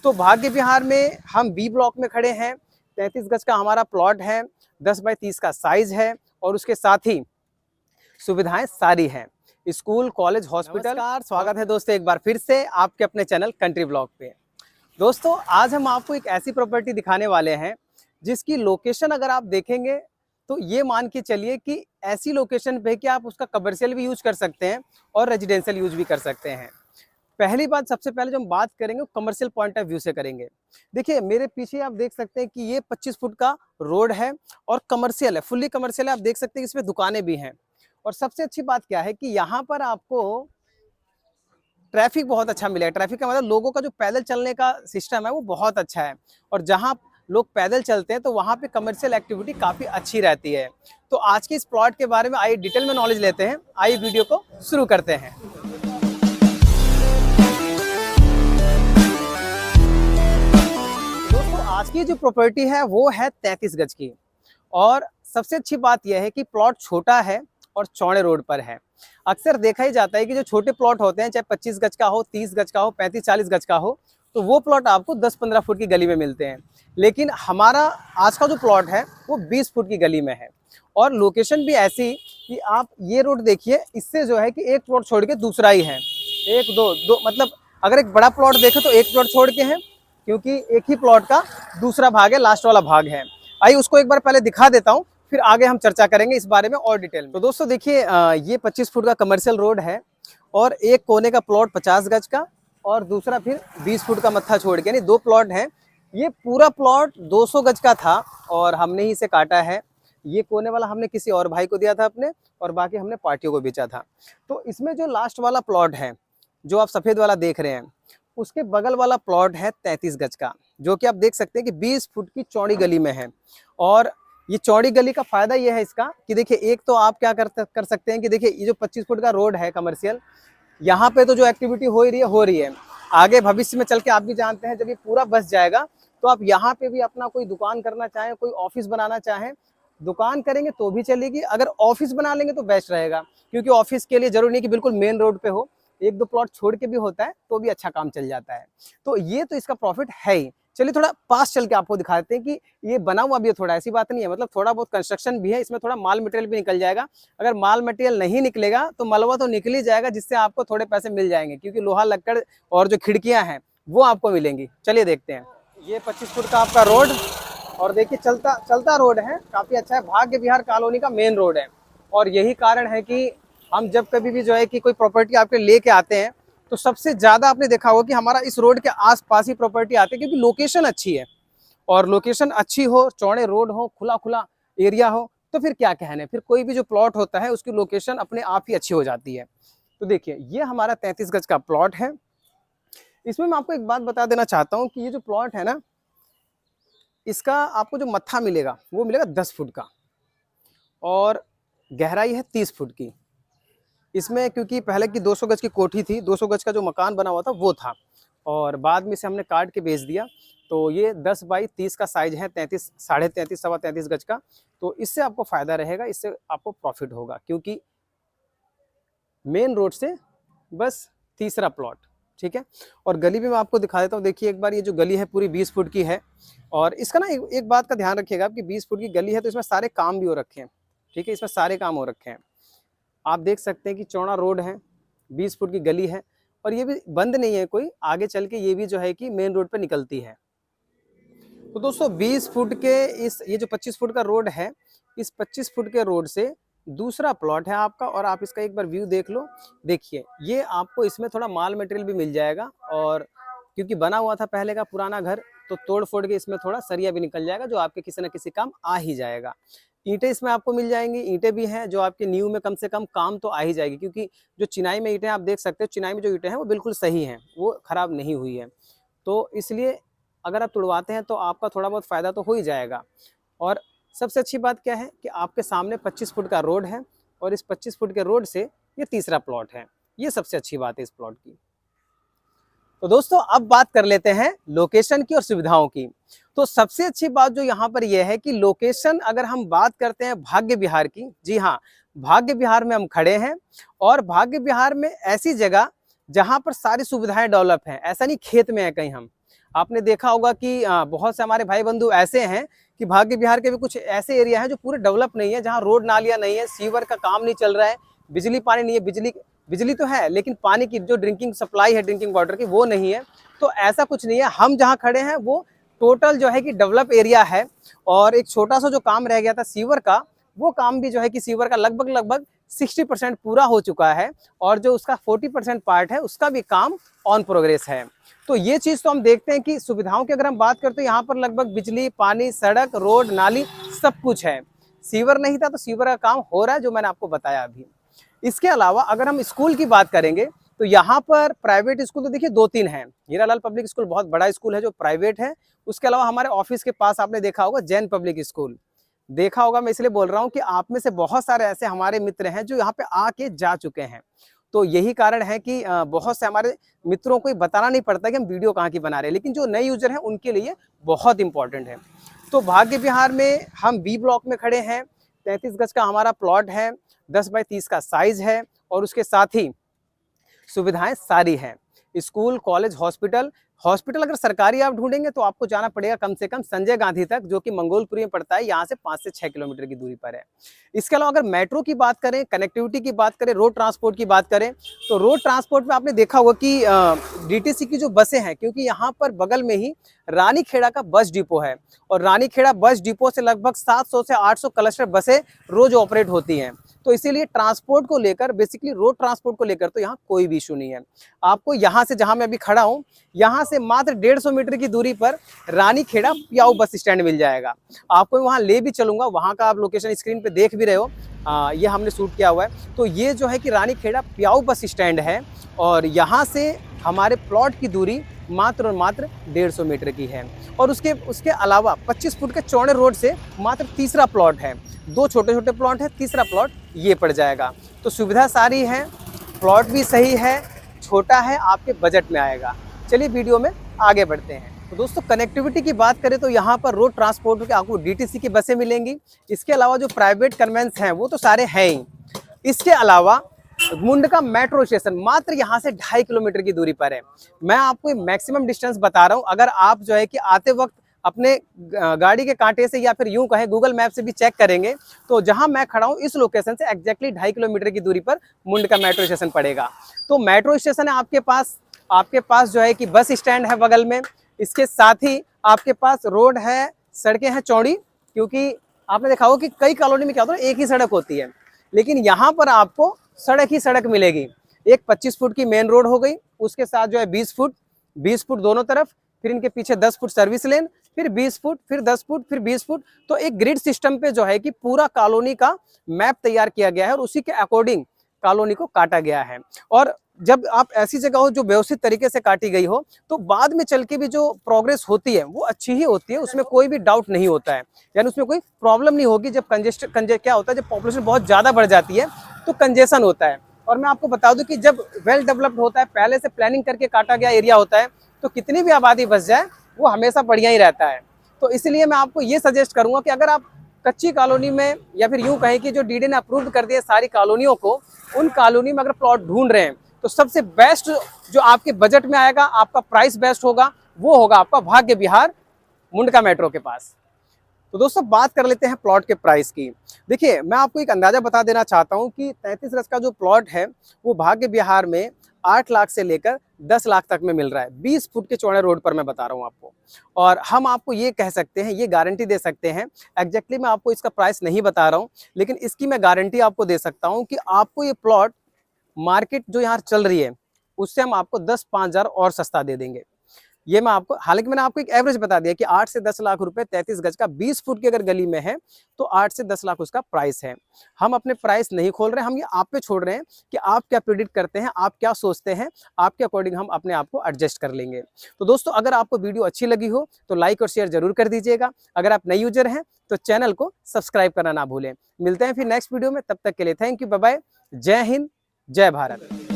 तो भाग्य विहार में हम बी ब्लॉक में खड़े हैं। 33 गज का हमारा प्लॉट है, 10 बाई 30 का साइज है और उसके साथ ही सुविधाएं सारी हैं, स्कूल, कॉलेज, हॉस्पिटल। नमस्कार, स्वागत है दोस्तों एक बार फिर से आपके अपने चैनल कंट्री ब्लॉग पे। दोस्तों आज हम आपको एक ऐसी प्रॉपर्टी दिखाने वाले हैं जिसकी लोकेशन अगर आप देखेंगे तो ये मान के चलिए कि ऐसी लोकेशन पे कि आप उसका कमर्शियल भी यूज कर सकते हैं और रेजिडेंशियल यूज भी कर सकते हैं। पहली बात, सबसे पहले जो हम बात करेंगे वो कमर्शियल पॉइंट ऑफ व्यू से करेंगे। देखिए मेरे पीछे आप देख सकते हैं कि ये 25 फुट का रोड है और कमर्शियल है, फुल्ली कमर्शियल है। आप देख सकते हैं इसमें दुकानें भी हैं और सबसे अच्छी बात क्या है कि यहाँ पर आपको ट्रैफिक बहुत अच्छा मिलेगा। ट्रैफिक का मतलब लोगों का जो पैदल चलने का सिस्टम है वो बहुत अच्छा है और जहाँ लोग पैदल चलते हैं तो वहाँ पे कमर्शियल एक्टिविटी काफ़ी अच्छी रहती है। तो आज के इस प्लॉट के बारे में आइए डिटेल में नॉलेज लेते हैं। आइए वीडियो को शुरू करते हैं। दोस्तों आज की जो प्रॉपर्टी है वो है 33 गज की और सबसे अच्छी बात यह है कि प्लॉट छोटा है और चौड़े रोड पर है। अक्सर देखा ही जाता है कि जो छोटे प्लॉट होते हैं, चाहे 25 गज का हो, 30 गज का हो, 35-40 गज का हो, तो वो प्लॉट आपको 10-15 फुट की गली में मिलते हैं। लेकिन हमारा आज का जो प्लॉट है वो 20 फुट की गली में है और लोकेशन भी ऐसी कि आप ये रोड देखिए, इससे जो है कि एक प्लॉट छोड़ के दूसरा ही है। एक दो दो मतलब अगर एक बड़ा प्लॉट देखें तो एक प्लॉट छोड़ के है, क्योंकि एक ही प्लॉट का दूसरा भाग है, लास्ट वाला भाग है। आइए उसको एक बार पहले दिखा देता हूँ, फिर आगे हम चर्चा करेंगे इस बारे में और डिटेल में। तो दोस्तों देखिए ये 25 फुट का कमर्शियल रोड है और एक कोने का प्लॉट 50 गज का और दूसरा फिर 20 फुट का मत्था छोड़ के, यानी दो प्लॉट हैं। ये पूरा प्लॉट 200 गज का था और हमने ही इसे काटा है। ये कोने वाला हमने किसी और भाई को दिया था अपने, और बाकी हमने पार्टियों को बेचा था। तो इसमें जो लास्ट वाला प्लॉट है जो आप सफ़ेद वाला देख रहे हैं, उसके बगल वाला प्लॉट है 33 गज का, जो कि आप देख सकते हैं कि 20 फुट की चौड़ी गली में है। और ये चौड़ी गली का फायदा ये है इसका कि देखिए एक तो आप क्या कर सकते हैं कि देखिए ये जो 25 फुट का रोड है कमर्शियल, यहाँ पे तो जो एक्टिविटी हो रही है। आगे भविष्य में चल के आप भी जानते हैं जब ये पूरा बस जाएगा तो आप यहाँ पे भी अपना कोई दुकान करना चाहें, कोई ऑफिस बनाना चाहें, दुकान करेंगे तो भी चलेगी। अगर ऑफिस बना लेंगे तो बेस्ट रहेगा, क्योंकि ऑफिस के लिए जरूरी नहीं कि बिल्कुल मेन रोड पे हो, एक दो प्लॉट छोड़ के भी होता है तो भी अच्छा काम चल जाता है। तो ये तो इसका प्रॉफिट है ही। चलिए थोड़ा पास चल के आपको दिखा देते हैं कि ये बना हुआ भी है, थोड़ा ऐसी बात नहीं है, मतलब थोड़ा बहुत कंस्ट्रक्शन भी है, इसमें थोड़ा माल मटेरियल भी निकल जाएगा। अगर माल मटेरियल नहीं निकलेगा तो मलबा तो निकल ही जाएगा, जिससे आपको थोड़े पैसे मिल जाएंगे, क्योंकि लोहा लक्कड़ और जो खिड़कियां हैं वो आपको मिलेंगी। चलिए देखते हैं। ये 25 फुट का आपका रोड और देखिए चलता रोड है, काफी अच्छा है। भाग्य विहार कॉलोनी का मेन रोड है और यही कारण है कि हम जब कभी भी जो है कि कोई प्रॉपर्टी आपके लेके आते हैं तो सबसे ज्यादा आपने देखा होगा कि हमारा इस रोड के आसपास ही प्रॉपर्टी आती है, क्योंकि लोकेशन अच्छी है। और लोकेशन अच्छी हो, चौड़े रोड हो, खुला खुला एरिया हो, तो फिर क्या कहने, फिर कोई भी जो प्लॉट होता है उसकी लोकेशन अपने आप ही अच्छी हो जाती है। तो देखिए ये हमारा 33 गज का प्लॉट है। इसमें मैं आपको एक बात बता देना चाहता हूँ कि ये जो प्लॉट है ना, इसका आपको जो मत्था मिलेगा वो मिलेगा 10 फुट का और गहराई है 30 फुट की। इसमें क्योंकि पहले की 200 गज की कोठी थी, 200 गज का जो मकान बना हुआ था वो था और बाद में इसे हमने काट के बेच दिया। तो ये 10 बाई 30 का साइज है, 33, साढ़े 33, सवा 33 गज का। तो इससे आपको फायदा रहेगा, इससे आपको प्रॉफिट होगा, क्योंकि मेन रोड से बस तीसरा प्लॉट, ठीक है। और गली भी मैं आपको दिखा देता हूँ। देखिए एक बार, ये जो गली है पूरी 20 फुट की है और इसका ना एक बात का ध्यान रखिएगा कि 20 फुट की गली है तो इसमें सारे काम भी हो रखे हैं, ठीक है। इसमें सारे काम हो रखे हैं। आप देख सकते हैं कि चौड़ा रोड है, 20 फुट की गली है और ये भी बंद नहीं है कोई, आगे चल के ये भी जो है कि मेन रोड पे निकलती है। तो दोस्तों 20 फुट के ये जो 25 फुट का रोड है, इस 25 फुट के रोड से दूसरा प्लॉट है आपका और आप इसका एक बार व्यू देख लो। देखिए ये आपको इसमें थोड़ा माल मटेरियल भी मिल जाएगा और क्योंकि बना हुआ था पहले का पुराना घर, तो तोड़ फोड़ के इसमें थोड़ा सरिया भी निकल जाएगा, जो आपके किसी न किसी काम आ ही जाएगा। ईंटें इसमें आपको मिल जाएंगी, ईंटें भी हैं जो आपके न्यू में कम से कम काम तो आ ही जाएगी, क्योंकि जो चिनाई में ईंटें आप देख सकते हो, चिनाई में जो ईंटें हैं वो बिल्कुल सही हैं, वो खराब नहीं हुई है। तो इसलिए अगर आप तुड़वाते हैं तो आपका थोड़ा बहुत फ़ायदा तो हो ही जाएगा। और सबसे अच्छी बात क्या है कि आपके सामने 25 फुट का रोड है और इस 25 फुट के रोड से ये तीसरा प्लॉट है। ये सबसे अच्छी बात है इस प्लॉट की। तो दोस्तों अब बात कर लेते हैं लोकेशन की और सुविधाओं की। तो सबसे अच्छी बात जो यहाँ पर यह है कि लोकेशन, अगर हम बात करते हैं भाग्य विहार की, जी हाँ, भाग्य विहार में हम खड़े हैं और भाग्य विहार में ऐसी जगह जहाँ पर सारी सुविधाएं डेवलप हैं। ऐसा नहीं खेत में है कहीं हम, आपने देखा होगा कि बहुत से हमारे भाई बंधु ऐसे हैं कि भाग्य बिहार के भी कुछ ऐसे एरिया हैं जो पूरे डेवलप नहीं है, जहाँ रोड नालियाँ नहीं है, सीवर का काम नहीं चल रहा है, बिजली पानी नहीं है, बिजली तो है लेकिन पानी की जो ड्रिंकिंग सप्लाई है ड्रिंकिंग वाटर की वो नहीं है। तो ऐसा कुछ नहीं है, हम जहाँ खड़े हैं वो टोटल जो है कि डेवलप एरिया है। और एक छोटा सा जो काम रह गया था सीवर का, वो काम भी जो है कि सीवर का लगभग 60% पूरा हो चुका है, और जो उसका 40% पार्ट है उसका भी काम ऑन प्रोग्रेस है। तो ये चीज़ तो हम देखते हैं कि सुविधाओं की अगर हम बात करते हैं, यहाँ पर लगभग बिजली, पानी, सड़क, रोड, नाली सब कुछ है। सीवर नहीं था तो सीवर का काम हो रहा है, जो मैंने आपको बताया अभी। इसके अलावा अगर हम स्कूल की बात करेंगे तो यहाँ पर प्राइवेट स्कूल तो देखिए 2-3 हैं। हीरालाल पब्लिक स्कूल बहुत बड़ा स्कूल है जो प्राइवेट है। उसके अलावा हमारे ऑफिस के पास आपने देखा होगा जैन पब्लिक स्कूल, देखा होगा, मैं इसलिए बोल रहा हूँ कि आप में से बहुत सारे ऐसे हमारे मित्र हैं जो यहाँ पे आके जा चुके हैं। तो यही कारण है कि बहुत से हमारे मित्रों को बताना नहीं पड़ता कि हम वीडियो कहाँ की बना रहे हैं, लेकिन जो नए यूजर हैं उनके लिए बहुत इंपॉर्टेंट है। तो भाग्य विहार में हम बी ब्लॉक में खड़े हैं। 33 गज का हमारा प्लॉट है, 10 बाई 30 का साइज है, और उसके साथ ही सुविधाएं सारी हैं। स्कूल, कॉलेज, हॉस्पिटल अगर सरकारी आप ढूंढेंगे तो आपको जाना पड़ेगा कम से कम संजय गांधी तक, जो कि मंगोलपुरी में पड़ता है, यहाँ से 5 से 6 किलोमीटर की दूरी पर है। इसके अलावा अगर मेट्रो की बात करें, कनेक्टिविटी की बात करें, रोड ट्रांसपोर्ट की बात करें, तो रोड ट्रांसपोर्ट में आपने देखा होगा कि डीटीसी की जो बसें हैं, क्योंकि यहाँ पर बगल में ही रानीखेड़ा का बस डिपो है, और रानीखेड़ा बस डिपो से लगभग 700 से 800 क्लस्टर बसें रोज ऑपरेट होती हैं। तो इसीलिए ट्रांसपोर्ट को लेकर, बेसिकली रोड ट्रांसपोर्ट को लेकर तो यहाँ कोई भी इशू नहीं है। आपको यहाँ से, जहाँ मैं अभी खड़ा हूँ, यहाँ से मात्र 150 मीटर की दूरी पर रानीखेड़ा पियाऊ बस स्टैंड मिल जाएगा। आपको वहाँ ले भी चलूँगा, वहाँ का आप लोकेशन स्क्रीन पे देख भी रहे हो, ये हमने शूट किया हुआ है। तो ये जो है कि रानीखेड़ा पियाऊ बस स्टैंड है, और यहाँ से हमारे प्लॉट की दूरी मात्र और मात्र 150 मीटर की है। और उसके अलावा 25 फुट के चौड़े रोड से मात्र तीसरा प्लॉट है। 2 छोटे छोटे प्लॉट है, तीसरा प्लॉट ये पड़ जाएगा। तो सुविधा सारी है, प्लॉट भी सही है, छोटा है, आपके बजट में आएगा। चलिए वीडियो में आगे बढ़ते हैं। तो दोस्तों, कनेक्टिविटी की बात करें तो यहाँ पर रोड ट्रांसपोर्ट के आपको डीटीसी की बसें मिलेंगी। इसके अलावा जो प्राइवेट कन्वेंस हैं वो तो सारे हैं ही। इसके अलावा मुंडका मेट्रो स्टेशन मात्र यहाँ से 2.5 किलोमीटर की दूरी पर है। मैं आपको मैक्सिमम डिस्टेंस बता रहा हूँ। अगर आप जो है कि आते वक्त अपने गाड़ी के कांटे से, या फिर यूं कहें गूगल मैप से भी चेक करेंगे, तो जहां मैं खड़ा हूं इस लोकेशन से एग्जैक्टली 2.5 किलोमीटर की दूरी पर मुंडका मेट्रो स्टेशन पड़ेगा। तो मेट्रो स्टेशन है आपके पास जो है कि बस स्टैंड है बगल में। इसके साथ ही आपके पास रोड है, सड़कें हैं चौड़ी, क्योंकि आपने देखा होगा कि कई कॉलोनी में क्या होता है, एक ही सड़क होती है, लेकिन यहाँ पर आपको सड़क ही सड़क मिलेगी। एक 25 फुट की मेन रोड हो गई, उसके साथ जो है 20 फुट दोनों तरफ, फिर इनके पीछे 10 फुट सर्विस लेन, फिर 20 फुट, फिर 10 फुट, फिर 20 फुट। तो एक ग्रिड सिस्टम पे जो है कि पूरा कॉलोनी का मैप तैयार किया गया है, और उसी के अकॉर्डिंग कॉलोनी को काटा गया है। और जब आप ऐसी जगह हो जो व्यवस्थित तरीके से काटी गई हो, तो बाद में चल के भी जो प्रोग्रेस होती है वो अच्छी ही होती है, उसमें कोई भी डाउट नहीं होता है, यानी उसमें कोई प्रॉब्लम नहीं होगी। जब क्या होता है, जब पॉपुलेशन बहुत ज़्यादा बढ़ जाती है तो कंजेशन होता है। और मैं आपको बता दूं कि जब वेल डेवलप्ड होता है, पहले से प्लानिंग करके काटा गया एरिया होता है, तो कितनी भी आबादी बस जाए वो हमेशा बढ़िया ही रहता है। तो इसलिए मैं आपको ये सजेस्ट करूंगा कि अगर आप कच्ची कॉलोनी में, या फिर यूं कहें कि जो डीडी ने अप्रूव कर दिया सारी कॉलोनियों को, उन कॉलोनी में अगर प्लॉट ढूंढ रहे हैं, तो सबसे बेस्ट जो आपके बजट में आएगा, आपका प्राइस बेस्ट होगा, वो होगा आपका भाग्य विहार मुंडका मेट्रो के पास। तो दोस्तों, बात कर लेते हैं प्लॉट के प्राइस की। देखिए, मैं आपको एक अंदाजा बता देना चाहता हूं कि 33 गज का जो प्लॉट है वो भाग्य विहार में 8 लाख से लेकर 10 लाख तक में मिल रहा है। 20 फुट के चौड़े रोड पर मैं बता रहा हूं आपको। और हम आपको ये कह सकते हैं, ये गारंटी दे सकते हैं, एग्जैक्टली मैं आपको इसका प्राइस नहीं बता रहा हूं, लेकिन इसकी मैं गारंटी आपको दे सकता हूं कि आपको ये प्लॉट मार्केट जो यहाँ चल रही है उससे हम आपको 10-5 हज़ार और सस्ता दे देंगे। ये मैं आपको, हालांकि मैंने आपको एक एवरेज बता दिया कि 8 से 10 लाख रुपए 33 गज का 20 फुट की अगर गली में है तो 8 से 10 लाख उसका प्राइस है। हम अपने प्राइस नहीं खोल रहे हैं, हम ये आप पे छोड़ रहे हैं कि आप क्या प्रेडिक्ट करते हैं, आप क्या सोचते हैं, आपके अकॉर्डिंग हम अपने आप को एडजस्ट कर लेंगे। तो दोस्तों, अगर आपको वीडियो अच्छी लगी हो तो लाइक और शेयर जरूर कर दीजिएगा। अगर आप नए यूजर हैं तो चैनल को सब्सक्राइब करना ना भूलें। मिलते हैं फिर नेक्स्ट वीडियो में, तब तक के लिए थैंक यू, बाय बाय, जय हिंद, जय भारत।